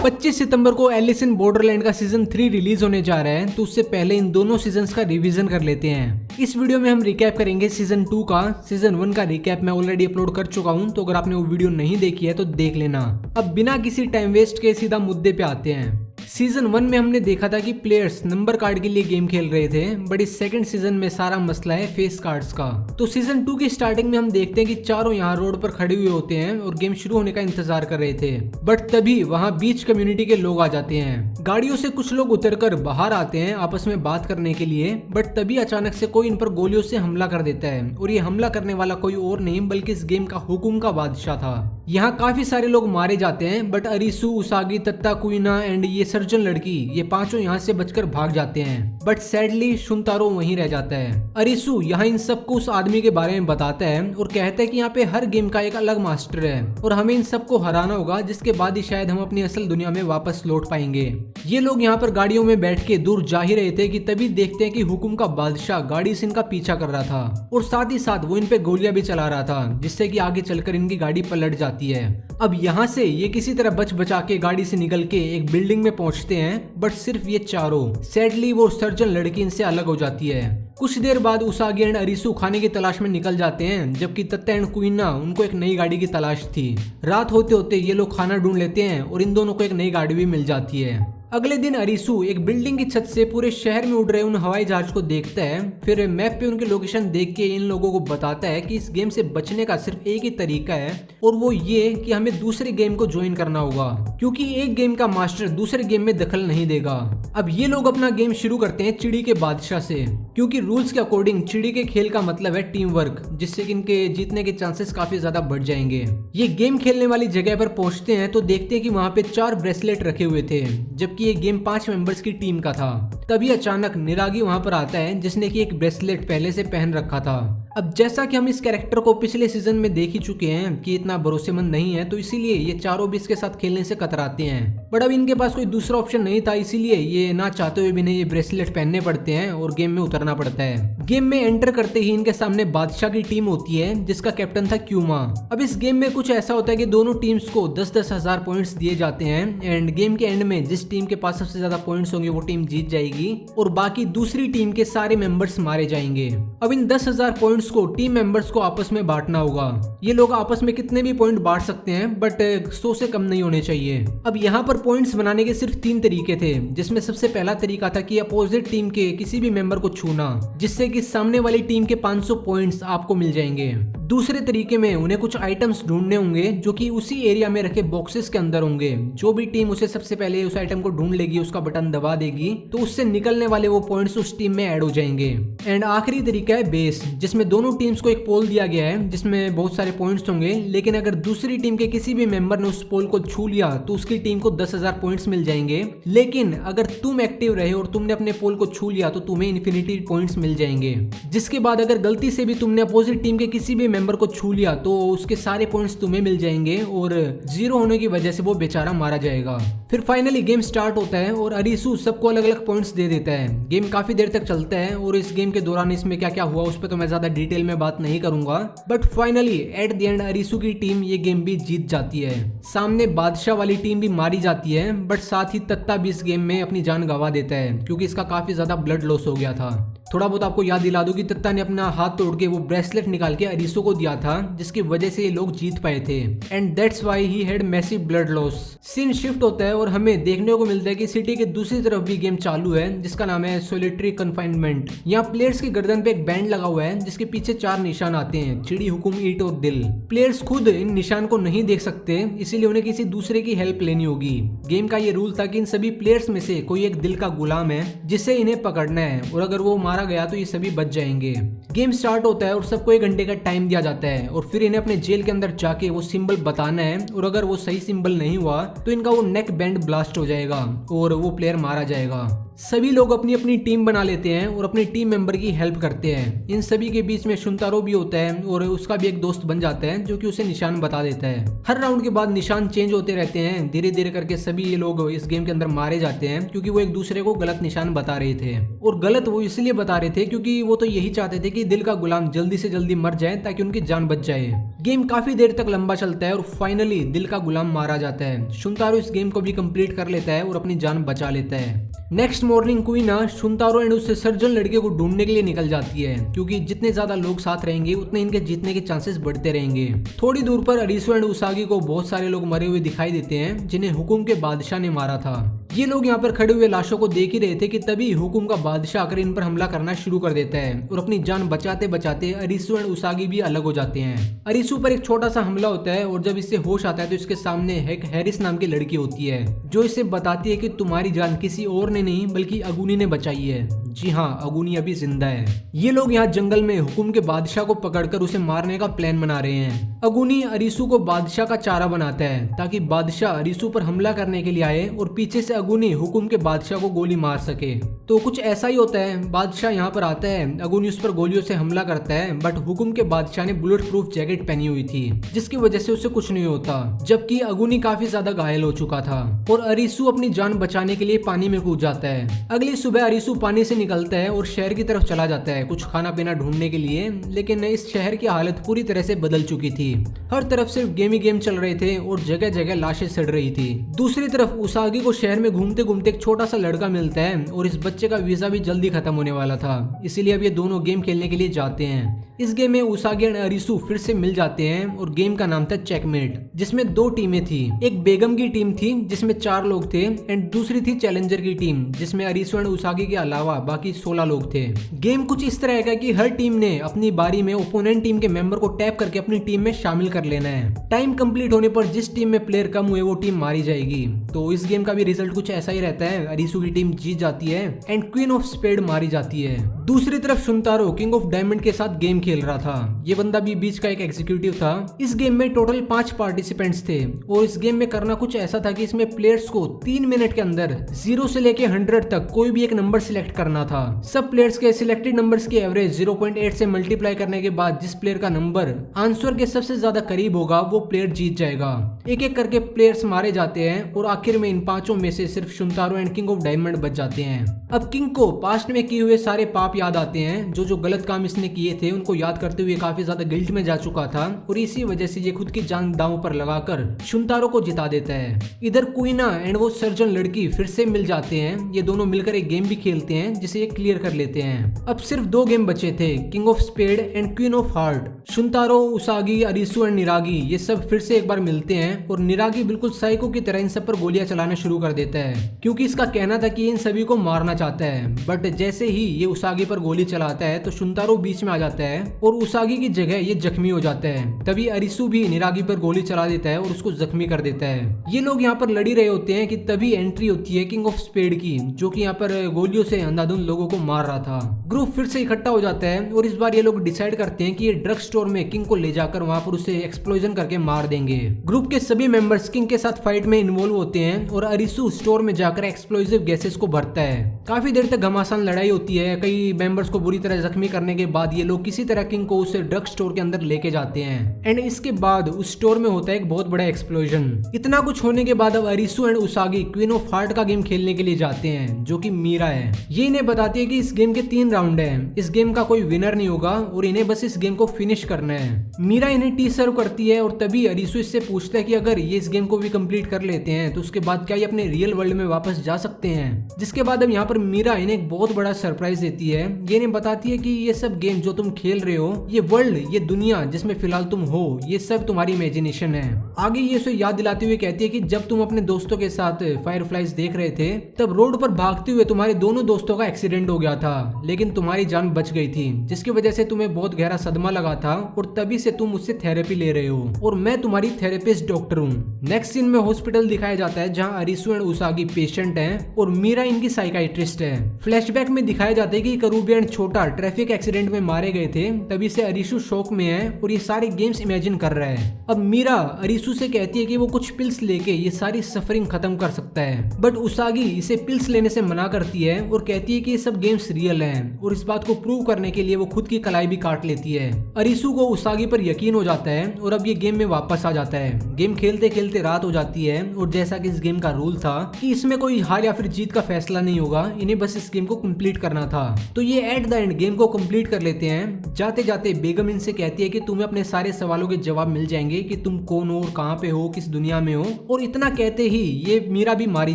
25 सितंबर को Alice in Borderland का season 3 release होने जा रहा है, तो उससे पहले इन दोनों सीजन्स का रिवीजन कर लेते हैं। इस वीडियो में हम रिकैप करेंगे सीजन 2 का। सीजन 1 का रिकैप मैं ऑलरेडी अपलोड कर चुका हूं, तो अगर आपने वो वीडियो नहीं देखी है तो देख लेना। अब बिना किसी टाइम वेस्ट के सीधा मुद्दे पे आते हैं। सीजन 1 में हमने देखा था कि प्लेयर्स नंबर कार्ड के लिए गेम खेल रहे थे, बट इस सेकंड सीजन में सारा मसला है फेस कार्ड्स का। तो सीजन 2 की स्टार्टिंग में हम देखते हैं कि चारों यहाँ रोड पर खड़े हुए होते हैं और गेम शुरू होने का इंतजार कर रहे थे, बट तभी वहाँ बीच कम्युनिटी के लोग आ जाते हैं। गाड़ियों से कुछ लोग उतरकर बाहर आते हैं आपस में बात करने के लिए, बट तभी अचानक से कोई इन पर गोलियों से हमला कर देता है, और ये हमला करने वाला कोई और नहीं बल्कि इस गेम का हुकुम का बादशाह था। यहाँ काफी सारे लोग मारे जाते हैं, बट अरिसु, उसागी, तत्ता, कुइना एंड ये सर्जन लड़की, ये पांचों यहाँ से बचकर भाग जाते हैं। बट सैडली शुंतारो वहीं रह जाता है। अरिसु यहाँ इन सबको उस आदमी के बारे में बताता है और कहता है कि यहाँ पे हर गेम का एक अलग मास्टर है और हमें इन सबको हराना होगा, जिसके बाद ही शायद हम अपनी असल दुनिया में वापस लौट पाएंगे। ये लोग यहाँ पर गाड़ियों में बैठ के दूर जा ही रहे थे कि तभी देखते हैं कि हुकुम का बादशाह गाड़ी से इनका पीछा कर रहा था और साथ ही साथ वो इन पे गोलियां भी चला रहा था, जिससे कि आगे चलकर इनकी गाड़ी पलट जाती है। अब यहाँ से ये किसी तरह बच बचा के गाड़ी से निकल के एक बिल्डिंग में पहुंचते हैं, बट सिर्फ ये चारों। सैडली वो सर्जन लड़की इनसे अलग हो जाती है। कुछ देर बाद उसागी एंड अरिसु खाने की तलाश में निकल जाते हैं, जबकि तत्ता एंड कुइना उनको एक नई गाड़ी की तलाश थी। रात होते होते ये लोग खाना ढूंढ लेते हैं और इन दोनों को एक नई गाड़ी भी मिल जाती है। अगले दिन अरिसु एक बिल्डिंग की छत से पूरे शहर में उड़ रहे उन हवाई जहाज को देखता है, फिर मैप पे उनकी लोकेशन देख के इन लोगों को बताता है कि इस गेम से बचने का सिर्फ एक ही तरीका है, और वो ये कि हमें दूसरे गेम को ज्वाइन करना होगा, क्योंकि एक गेम का मास्टर दूसरे गेम में दखल नहीं देगा। अब ये लोग अपना गेम शुरू करते हैं चिड़ी के बादशाह से, क्योंकि रूल्स के अकॉर्डिंग चिड़ी के खेल का मतलब है टीम वर्क, जिससे कि इनके जीतने के चांसेस काफी ज्यादा बढ़ जाएंगे। ये गेम खेलने वाली जगह पर पहुंचते हैं तो देखते हैं कि वहाँ पे 4 ब्रेसलेट रखे हुए थे, जबकि ये गेम 5 मेंबर्स की टीम का था। तभी अचानक निरागी वहां पर आता है, जिसने कि एक ब्रेसलेट पहले से पहन रखा था। अब जैसा कि हम इस कैरेक्टर को पिछले सीजन में देख ही चुके हैं कि इतना भरोसेमंद नहीं है, तो इसीलिए ये चारों भी इसके साथ खेलने से कतराते हैं। बट अब इनके पास कोई दूसरा ऑप्शन नहीं था, इसीलिए ये ना चाहते हुए भी नहीं ये ब्रेसलेट पहनने पड़ते हैं और गेम में उतरना पड़ता है। गेम में एंटर करते ही इनके सामने बादशाह की टीम होती है, जिसका कैप्टन था क्यूमा। अब इस गेम में कुछ ऐसा होता है कि दोनों टीम्स को 10-10 हजार पॉइंट्स दिए जाते हैं, एंड गेम के एंड में जिस टीम के पास सबसे ज्यादा पॉइंट्स होंगे वो टीम जीत जाएगी और बाकी दूसरी टीम के सारे मेंबर्स मारे जाएंगे। अब इन 10,000 पॉइंट्स को टीम मेंबर्स को आपस में बांटना होगा। ये लोग आपस में कितने भी पॉइंट बांट सकते हैं, बट 100 से कम नहीं होने चाहिए। अब यहाँ पर पॉइंट्स बनाने के सिर्फ 3 तरीके थे, जिसमें सबसे पहला तरीका था कि अपोजिट टीम के किसी भी मेंबर को छूना, जिससे कि सामने वाली टीम के 500 पॉइंट्स आपको मिल जाएंगे। दूसरे तरीके में उन्हें कुछ आइटम्स ढूंढने होंगे जो कि उसी एरिया में रखे बॉक्सेस के अंदर होंगे। जो भी टीम उसे सबसे पहले उस आइटम को ढूंढ लेगी, उसका बटन दबा देगी, तो उससे निकलने वाले वो पॉइंट्स उस टीम में ऐड हो जाएंगे। एंड आखिरी तरीका है बेस, जिसमें दोनों टीम्स को एक पोल दिया गया है जिसमें बहुत सारे पॉइंट्स होंगे, लेकिन अगर दूसरी टीम के किसी भी मेंबर ने उस पोल को छू लिया तो उसकी टीम को 10,000 पॉइंट्स मिल जाएंगे। लेकिन अगर तुम एक्टिव रहे और तुमने अपने पोल को छू लिया तो तुम्हें इन्फिनिटी पॉइंट्स मिल जाएंगे। जिसके बाद अगर गलती से भी तुमने अपोजिट टीम के किसी भी मेंबर को छू लिया तो उसके सारे पॉइंट्स तुम्हें मिल जाएंगे और 0 होने की वजह से वो बेचारा मारा जाएगा। फिर फाइनली गेम स्टार्ट होता है और अरिसु सबको अलग अलग पॉइंट्स दे देता है। गेम काफी देर तक चलता है और इस गेम के दौरान इसमें क्या क्या हुआ उस पर तो मैं ज्यादा डिटेल में बात नहीं करूंगा, but finally at the end Arisu की टीम ये गेम भी जीत जाती है। सामने बादशाह वाली टीम भी मारी जाती है, बट साथ ही तत्ता भी इस गेम में अपनी जान गंवा देता है, क्योंकि इसका काफी ज्यादा ब्लड लॉस हो गया था। थोड़ा बहुत आपको याद दिला दूं कि तत्ता ने अपना हाथ तोड़ के वो ब्रेसलेट निकाल के अरिसु को दिया था, जिसकी वजह से ये लोग जीत पाए थे, and that's why he had massive blood loss. Scene shift होता है और हमें देखने को मिलता है कि सिटी के दूसरी तरफ भी गेम चालू है, जिसका नाम है सोलिटरी कन्फाइनमेंट। यहाँ प्लेयर्स की गर्दन पे एक बैंड लगा हुआ है, जिसके पीछे 4 निशान आते हैं, चिड़ी, हुकुम, ईट और दिल। प्लेयर्स खुद इन निशान को नहीं देख सकते, इसीलिए उन्हें किसी दूसरे की हेल्प लेनी होगी। गेम का ये रूल था कि इन सभी प्लेयर्स में से कोई एक दिल का गुलाम है, जिसे इन्हें पकड़ना है, और अगर वो मारा गया तो ये सभी बच जाएंगे। गेम स्टार्ट होता है और सबको 1 घंटे का टाइम दिया जाता है, और फिर इन्हें अपने जेल के अंदर जाके वो सिंबल बताना है, और अगर वो सही सिंबल नहीं हुआ तो इनका वो नेक बैंड ब्लास्ट हो जाएगा और वो प्लेयर मारा जाएगा। सभी लोग अपनी अपनी टीम बना लेते हैं और अपनी टीम मेंबर की हेल्प करते हैं। इन सभी के बीच में शुंतारो भी होता है और उसका भी एक दोस्त बन जाता है, जो कि उसे निशान बता देता है। हर राउंड के बाद निशान चेंज होते रहते हैं, धीरे धीरे करके सभी ये लोग इस गेम के अंदर मारे जाते हैं, क्योंकि वो एक दूसरे को गलत निशान बता रहे थे। और गलत वो इसलिए बता बता रहे थे क्योंकि वो तो यही चाहते थे कि दिल का गुलाम जल्दी से जल्दी मर जाए ताकि उनकी जान बच जाए। गेम काफी देर तक लंबा चलता है और फाइनली दिल का गुलाम मारा जाता है। शुंतारो इस गेम को भी कंप्लीट कर लेता है और अपनी जान बचा लेता है। नेक्स्ट मॉर्निंग क्वीना शुंतारो एंड उससे सर्जन लड़के को ढूंढने के लिए निकल जाती है क्योंकि जितने ज्यादा लोग साथ रहेंगे उतने इनके जीतने के चांसेस बढ़ते रहेंगे। थोड़ी दूर पर अरिसु एंड उसागी को बहुत सारे लोग मरे हुए दिखाई देते हैं जिन्हें हुकुम के बादशाह ने मारा था। ये लोग यहाँ पर खड़े हुए लाशों को देख ही रहे थे कि तभी हुकुम का बादशाह आकर इन पर हमला करना शुरू कर देता है और अपनी जान बचाते बचाते अरिसु एंड उसागी भी अलग हो जाते हैं। अरिसु पर एक छोटा सा हमला होता है और जब इससे होश आता है तो इसके सामने एक हैरिस नाम की लड़की होती है जो इसे बताती है कि तुम्हारी जान किसी और ने नहीं बल्कि अगुनी ने बचाई है। जी हाँ, अगुनी अभी जिंदा है। ये लोग यहाँ जंगल में हुकुम के बादशाह को पकड़कर उसे मारने का प्लान बना रहे हैं। अगुनी अरिसु को बादशाह का चारा बनाता है ताकि बादशाह अरिसु पर हमला करने के लिए आए और पीछे से अगुनी हुकुम के बादशाह को गोली मार सके। तो कुछ ऐसा ही होता है, बादशाह यहाँ पर आता है, अगुनी उस पर गोलियों से हमला करता है बट हुकुम के बादशाह ने बुलेट प्रूफ जैकेट पहनी हुई थी जिसकी वजह से उसे कुछ नहीं होता, जबकि अगुनी काफी ज्यादा घायल हो चुका था और अरिसु अपनी जान बचाने के लिए पानी में कूद जाता है। अगली सुबह अरिसु पानी से निकलता है और शहर की तरफ चला जाता है कुछ खाना पीना ढूंढने के लिए, लेकिन इस शहर की हालत पूरी तरह से बदल चुकी थी। हर तरफ सिर्फ गेम ही गेम चल रहे थे और जगह जगह लाशें सड़ रही थी। दूसरी तरफ उसागी को शहर में घूमते घूमते एक छोटा सा लड़का मिलता है और इस बच्चे का वीजा भी जल्दी खत्म होने वाला था, इसीलिए अब ये दोनों गेम खेलने के लिए जाते हैं। इस गेम में उसागी और अरिसु फिर से मिल जाते हैं और गेम का नाम था चेकमेट, जिसमें दो टीमें थी। एक बेगम की टीम थी जिसमें 4 लोग थे एंड दूसरी थी चैलेंजर की टीम जिसमें अरिसु और उसागी के अलावा बाकी 16 लोग थे। गेम कुछ इस तरह का कि हर टीम ने अपनी बारी में ओपोनेंट टीम के मेंबर को टैप करके अपनी टीम में शामिल कर लेना है। टाइम कंप्लीट होने पर जिस टीम में प्लेयर कम हुए वो टीम मारी जाएगी। तो इस गेम का भी रिजल्ट कुछ ऐसा ही रहता है, अरिसु की टीम जीत जाती है एंड क्वीन ऑफ स्पेड मारी जाती है। दूसरी तरफ शुंतारो किंग ऑफ डायमंड के साथ गेम खेल रहा था। ये बंदा भी बीच का एक एग्जीक्यूटिव था। इस गेम में टोटल 5 पार्टिसिपेंट्स थे और इस गेम में करना कुछ ऐसा था कि इसमें प्लेयर्स को 3 मिनट के अंदर 0 से लेके 100 तक कोई भी एक नंबर सिलेक्ट करना था। सब प्लेयर्स के सिलेक्टेड नंबर्स की एवरेज 0.8 से मल्टीप्लाई करने के बाद जिस प्लेयर का नंबर आंसर के सबसे ज्यादा करीब होगा वो प्लेयर जीत जाएगा। एक एक करके प्लेयर्स मारे जाते हैं और आखिर में इन 5 में से सिर्फ शुंतारो एंड किंग ऑफ डायमंड बच जाते हैं। अब किंग को पास्ट में किए हुए सारे पाप याद आते हैं, जो गलत काम इसने किए थे उनको याद करते हुए काफी ज्यादा गिल्ट में जा चुका था और इसी वजह से ये खुद की जान दांव पर लगाकर शुंतारो को जिता देता है। इधर क्वीना एंड वो सर्जन लड़की फिर से मिल जाते हैं। ये दोनों मिलकर एक गेम भी खेलते हैं जिसे ये क्लियर कर लेते हैं। अब सिर्फ 2 गेम बचे थे, king of spade and queen of heart. Shuntaro, Usagi, Arisu and Niragi ये सब फिर से एक बार मिलते हैं और निरागी बिल्कुल साइको की तरह इन सब पर गोलियां चलाना शुरू कर देता है क्योंकि इसका कहना था कि इन सभी को मारना चाहता है। बट जैसे ही ये उसागी पर गोली चलाता है तो शुंतारो बीच में आ जाता है और उसागी की जगह ये जख्मी हो जाता है। तभी अरिसु भी निरागी पर गोली चला देता है और उसको जख्मी कर देता है। ये लोग यहाँ पर लड़ी रहे होते हैं कि तभी एंट्री होती है किंग ऑफ स्पेड की, जो कि यहाँ पर गोलियों से अंधाधुंध लोगों को मार रहा था। ग्रुप फिर से इकट्ठा हो जाता है और इस बार ये लोग डिसाइड करते हैं कि ये ड्रग स्टोर में किंग को ले जाकर वहां पर उसे एक्सप्लोजन करके मार देंगे। ग्रुप के सभी मेंबर्स किंग के साथ फाइट में इन्वॉल्व होते हैं और अरिसु स्टोर में जाकर एक्सप्लोजिव गैसेस को भरता है। काफी देर तक घमासान लड़ाई होती है। कई मेंबर्स को बुरी तरह जख्मी करने के बाद ये लोग किसी तरह किंग को उस ड्रग स्टोर के अंदर लेके जाते हैं एंड इसके बाद उस स्टोर में होता है एक बहुत बड़ा एक्सप्लोजन। इतना कुछ होने के बाद अब Arisu and Usagi queen of heart का गेम खेलने के लिए जाते हैं, जो कि मीरा है। ये इन्हें बताती है कि इस गेम के 3 राउंड हैं, इस गेम का कोई विनर नहीं होगा और इन्हें बस इस गेम को फिनिश करना है। मीरा इन्हें टी सर्व करती है और तभी अरिसु इससे पूछता है कि अगर ये इस गेम को भी कंप्लीट कर लेते हैं तो उसके बाद क्या ये अपने रियल वर्ल्ड में वापस जा सकते हैं। जिसके बाद अब यहाँ पर मीरा इन्हें एक बहुत बड़ा सरप्राइज देती है। ये इन्हें बताती है कि ये सब गेम जो तुम खेल रहे हो, ये वर्ल्ड, ये दुनिया जिसमें फिलहाल तुम हो, ये सब तुम्हारी इमेजिनेशन है। आगे ये उसे याद दिलाते हुए कहती है कि जब तुम अपने दोस्तों के साथ फायरफ्लाइज देख रहे थे तब रोड पर भागते हुए तुम्हारे दोनों दोस्तों का एक्सीडेंट हो गया था, लेकिन तुम्हारी जान बच गई थी, जिसकी वजह से तुम्हें बहुत गहरा सदमा लगा था और तभी से तुम उससे थेरेपी ले रहे हो और मैं तुम्हारी थेरेपिस्ट डॉक्टर हूँ। नेक्स्ट सीन में हॉस्पिटल दिखाया जाता है जहाँ अरिसु एंड उसागी पेशेंट हैं और मीरा इनकी साइकाइट्रिस्ट है। फ्लैशबैक में दिखाया जाता है कि करूबी एंड छोटा ट्रैफिक एक्सीडेंट में मारे गए थे, तभी से अरिसु शौक में है और ये सारे गेम्स इमेजिन कर रहा है। अब मीरा अरिसु से कहती है कि वो कुछ पिल्स लेके ये सारी सफरिंग खत्म कर सकता है, बट उसागी इसे पिल्स लेने से मना करती है और कहती है कि ये सब गेम्स रियल हैं और इस बात को प्रूव करने के लिए वो खुद की कलाई भी काट लेती है। अरिसु को उसागी पर यकीन हो जाता है और अब ये गेम में वापस आ जाता है। गेम खेलते खेलते रात हो जाती है और जैसा कि इस गेम का रूल था कि इसमें कोई हार या फिर जीत का फैसला नहीं होगा, इन्हें बस इस गेम को कंप्लीट करना था। तो ये एट द एंड गेम को कंप्लीट कर लेते हैं। जाते जाते बेगम इनसे कहती है कि तुम्हें अपने सारे सवालों के जवाब मिल जाएंगे कि तुम कौन हो और कहाँ पे हो, किस दुनिया में हो। और इतना कहते ही ये मीरा भी मारी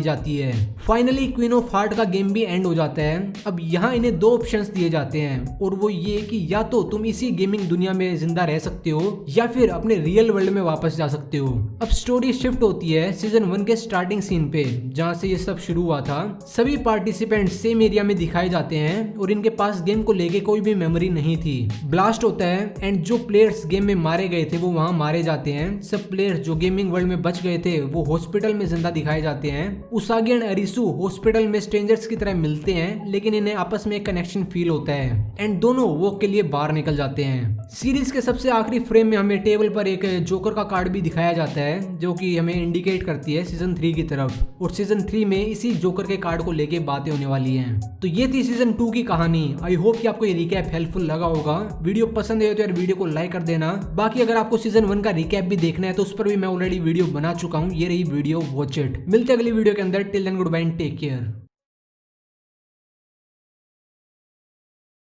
जाती है। फाइनली क्वीन ऑफ हार्ट का गेम भी एंड हो जाता है। अब यहाँ इन्हें दो ऑप्शंस दिए जाते हैं और वो ये कि या तो तुम इसी गेमिंग दुनिया में जिंदा रह सकते हो या फिर अपने रियल वर्ल्ड में वापस जा सकते हो। अब स्टोरी शिफ्ट होती है सीजन 1 के स्टार्टिंग सीन पे, जहाँ से ये सब शुरू हुआ था। सभी पार्टिसिपेंट सेम एरिया में दिखाए जाते हैं और इनके पास गेम को लेके कोई भी मेमोरी नहीं थी। ब्लास्ट होता है एंड जो प्लेयर्स गेम में मारे गए थे वो वहां मारे जाते हैं। सब प्लेयर्स जो गेमिंग वर्ल्ड में बच गए थे वो हॉस्पिटल में जिंदा दिखाए जाते हैं। उसागी एंड अरिसु हॉस्पिटल में स्ट्रेंजर्स की तरह मिलते हैं, लेकिन इन्हें आपस में एक कनेक्शन फील होता है एंड दोनों वॉक के लिए बाहर निकल जाते हैं। सीरीज के सबसे आखिरी फ्रेम में हमें टेबल पर एक जोकर का कार्ड भी दिखाया जाता है, जो कि हमें इंडिकेट करती है सीजन 3 की तरफ। और सीजन 3 में इसी जोकर के कार्ड को लेके बातें होने वाली हैं। तो ये थी सीजन 2 की कहानी। आई होप कि आपको ये रिकैप हेल्पफुल लगा होगा। वीडियो पसंद है तो यार वीडियो को लाइक कर देना। बाकी अगर आपको सीजन 1 का रिकैप भी देखना है तो उस पर भी मैं ऑलरेडी वीडियो बना चुका हूँ। ये रही वीडियो, वॉच इट। मिलते हैं अगली वीडियो के अंदर। Till then goodbye and take care.